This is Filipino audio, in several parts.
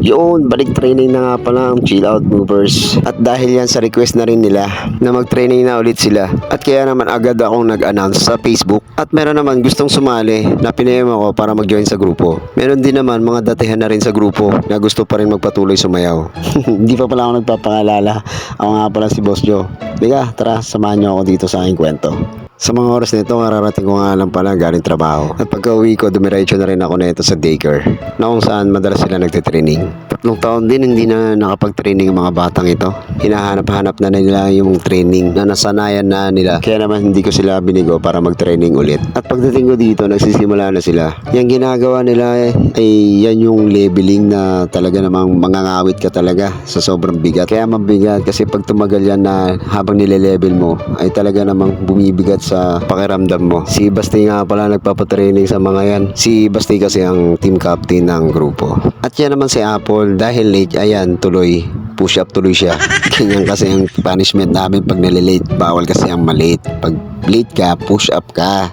Yun, balik training na nga pala ang Chill Out Movers. At dahil yan sa request na rin nila na mag-training na ulit sila. At kaya naman agad akong nag-announce sa Facebook. At meron naman gustong sumali na pinayam ako para mag-join sa grupo. Meron din naman mga datihan na rin sa grupo na gusto pa rin magpatuloy sumayaw. Hindi pa pala ako nagpapangalala. Ako nga pala si Boss Joe. Diga, tara, samahan niyo ako dito sa aking kwento. Sa mga oras nito, mararating ko nga lang pala galing trabaho. At pagka uwi ko, dumiretso na rin ako nito sa daycare na kung saan madalas sila nagtitraining. 3 taon din hindi na nakapag-training ang mga batang ito. Hinahanap-hanap na nila yung training na nasanayan na nila. Kaya naman hindi ko sila binigo para mag-training ulit. At pagdating ko dito, nagsisimula na sila. Yung ginagawa nila ay yan yung leveling na talaga namang mangangawit ka talaga sa sobrang bigat. Kaya mabigat kasi pag tumagal yan na habang nile-level mo ay talaga namang bumibigat sa pakiramdam mo. Si Basti nga pala nagpapatraining sa mga yan. Si Basti kasi ang team captain ng grupo. At yan naman si Apple dahil late, ayan, tuloy push up tuloy siya. Ganyan kasi ang punishment namin pag nalilate. Bawal kasi ang malate. Pag late ka, push up ka.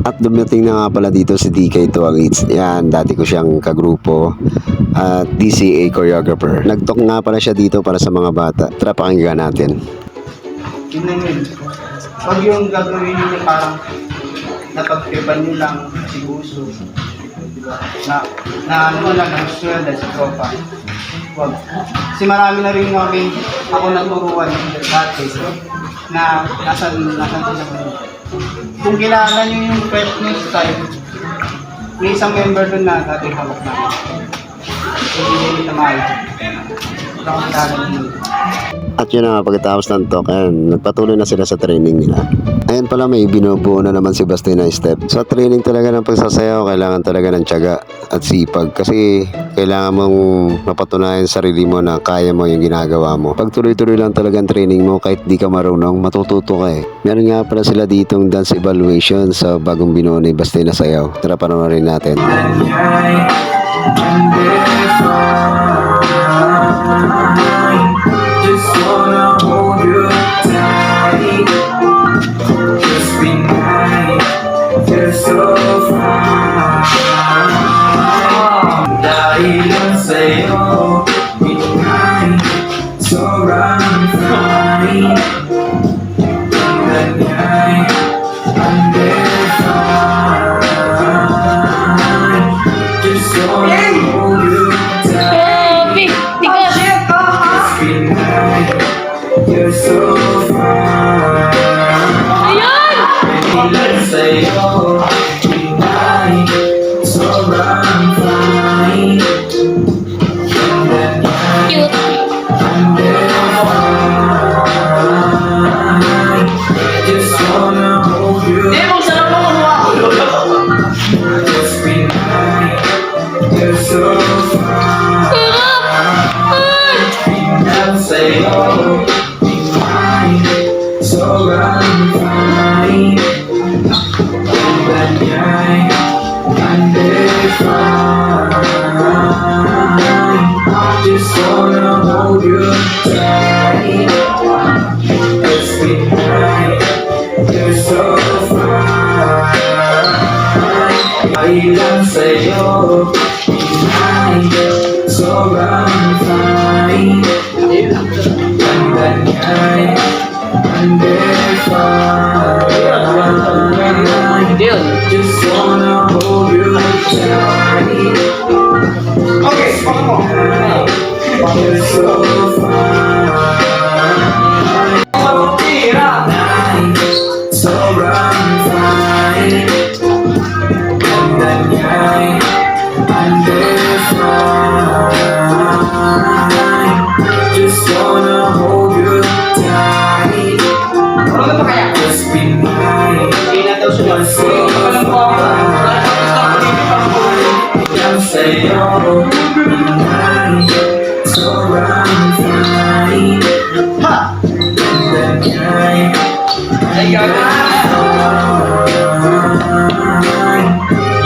At dumating na nga pala dito si DK Tuagits. Yan, dati ko siyang kagrupo at DCA choreographer. Nagtok nga pala siya dito para sa mga bata. Tara, pakinggan natin. Pag yung gagawin nyo parang napagtripan nyo lang si Uso, diba? Na ano lang, nagustuhan dahil sa tropa. Wag. Kasi marami na rin kami, ako naturuan dati na nasan sila mo. Kung kilala nyo yung prep nyo style, may isang member dun na dati hawak namin. Hindi na maayo. Ito ang kilala nyo. At yun na nga, pagkatapos ng talk, ayan, nagpatuloy na sila sa training nila. Ayan pala, may binubuo na naman si Basti na step. Sa training talaga ng pagsasayaw, kailangan talaga ng tiyaga at sipag. Kasi kailangan mong mapatunayan sa sarili mo na kaya mo yung ginagawa mo. Pag tuloy-tuloy lang talaga ang training mo, kahit di ka marunong, matututo ka eh. Meron nga pala sila ditong dance evaluation sa bagong binuo ni Basti na sayaw. Tara, panoorin natin. Just wanna hold you tight. Just be nice. You're so fine. Dahil lang sa'yo, pinay, sobrang fine. Ang ganyay, undefined. Just wanna hold you tight. You're so fine. Let's say oh, tonight, sobrang fine. And then I'm fine. Just wanna hold you. Just be nice. You're so fine. Let's say oh, sobrang fine. And then undefined. Just wanna hold you tight. Let's be nice. You're so fine. Ay lang sa'yo, pinay, sobrang fine. And then undefined. Just wanna hold you tight. Okay, You're so fine. Sobrang fine. And then undefined. Just wanna hold you tight. Just be nice. You're so fine. Don't say oh, nice. Sobrang fine. And then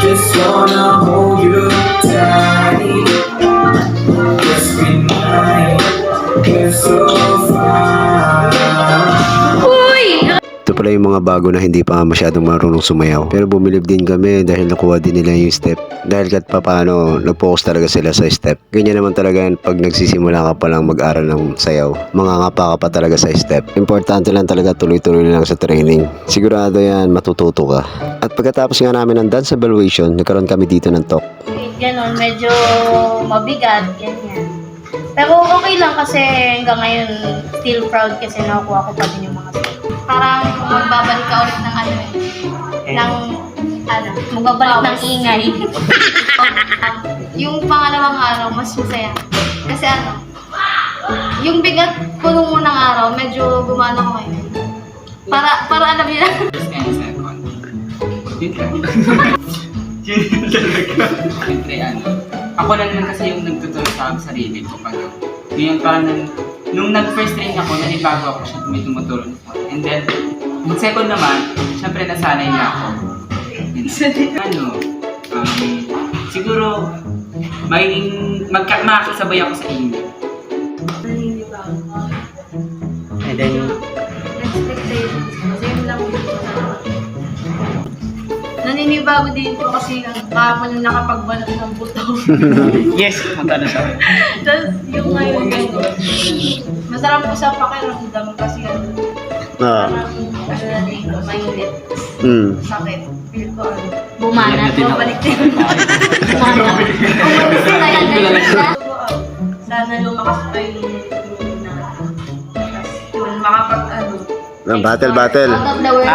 just wanna hold you tight. Just be nice. You're so fine. pala yung mga bago na hindi pa masyadong marunong sumayaw. Pero bumilib din kami dahil nakuha din nila yung step. Dahil kahit papaano, nag-focus talaga sila sa step. Ganyan naman talaga yan pag nagsisimula ka pa lang mag-aral ng sayaw. Mangangapa ka pa talaga sa step. Importante lang talaga tuloy-tuloy lang sa training. Sigurado yan, matututo ka. At pagkatapos nga namin ng dance evaluation, nagkaroon kami dito ng talk. Ganon, medyo mabigat, ganyan. Pero okay lang kasi hanggang ngayon still proud kasi nakukuha ko pa din yung mga set. Parang magbabalik ka ulit ng magbabalik ng ingay. Yung pangalawang araw, mas masaya. Kasi yung bigat ko nung unang araw, medyo gumana ko ngayon. Para alam niyo na. Siyempre, ako na naman kasi yung nagtuturo sa sarili ko. Yung parang, nung nag-first train ako, nanibago ako siya may tumuturo sa akin. And then, yung second naman, siyempre nasanay na ako. Siguro, makakasabay ako sa inyo. And then, Expectations. Kasi yun lang naninibago din po kasi kahapon yung nakapagbalot ng buto. yes, punta na siya. Tapos yung ngayon, masarap po sa pakiramdam kasi parang dito, mainit, sakit. Feel ko bumana, bumalik din. Sana lumakas pa yung na. Tapos yun, Battle. out of the world.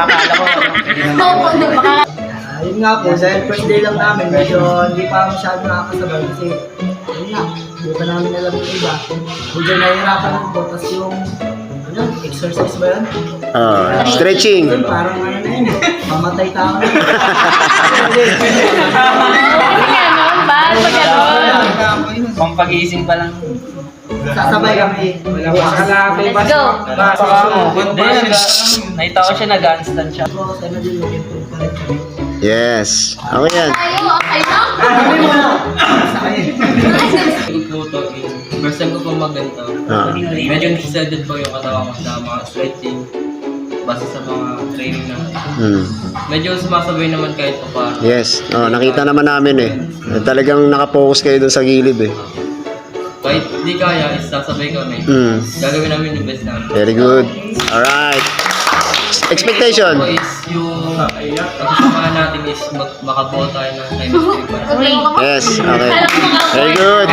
Yun nga po, dahil first day lang namin, medyo hindi pa masyado nakakasabay kasi yun nga, hindi pa namin alam yung iba. Medyo nahihirapan lang po, tapos yung exercise ba yun? Stretching. Yun, parang ano na yun, mamatay tao na. Pang pag-iising pa lang. Sasabay kami. Let's go! Nakita ko siya nag-handstand siya. Tapos ano din, improve pa rin kami. Yes. Ako yan. Okay lang? Pagluto, first time ko pong magganto. Medyo nasisadad po yung katawan ko sa mga stretching base sa mga training na. Medyo sumasabay naman kahit pa paano. Yes. Nakita naman namin eh. Talagang nakapokus kayo dun sa gilid eh. Kahit di kaya, is sasabay kami. Gagawin namin yung best namin. Very good. Alright. Expectation. Ako is yung kasamahan natin is makabuo tayo ng chemistry para Yes. Okay. Very good.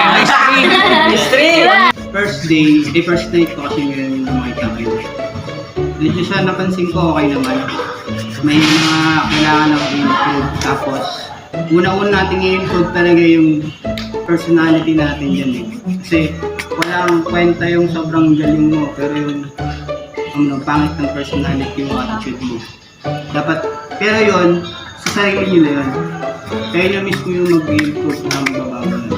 first night ko kasi ngayon yung makita kayo. Medyo siya napansin ko okay naman. May mga kailangan na i-improve. Tapos, una-una natin i-improve talaga yung personality natin yan eh. Kasi walang kwenta yung sobrang galing mo, pero yung pangit ng personality yung attitude mo. Dapat, pero yun, sa sarili nyo na yun. Kaya nyo mismo yung mag-improve na magbabago na.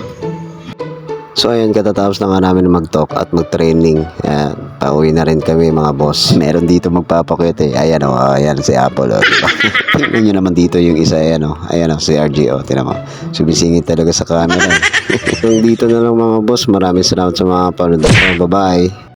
So ayun, katatapos na nga namin mag-talk at mag-training. Ayan, pauwi na rin kami mga boss. Meron dito magpapakwet eh. Ayan o, ayan si Apple o. Diba? Tingnan nyo naman dito yung isa, ayan o. Ayan o, si RJ o. Tingnan mo, sumisingit talaga sa camera. Hanggang dito na lang mga boss. Maraming salamat sa mga panood. Bye-bye.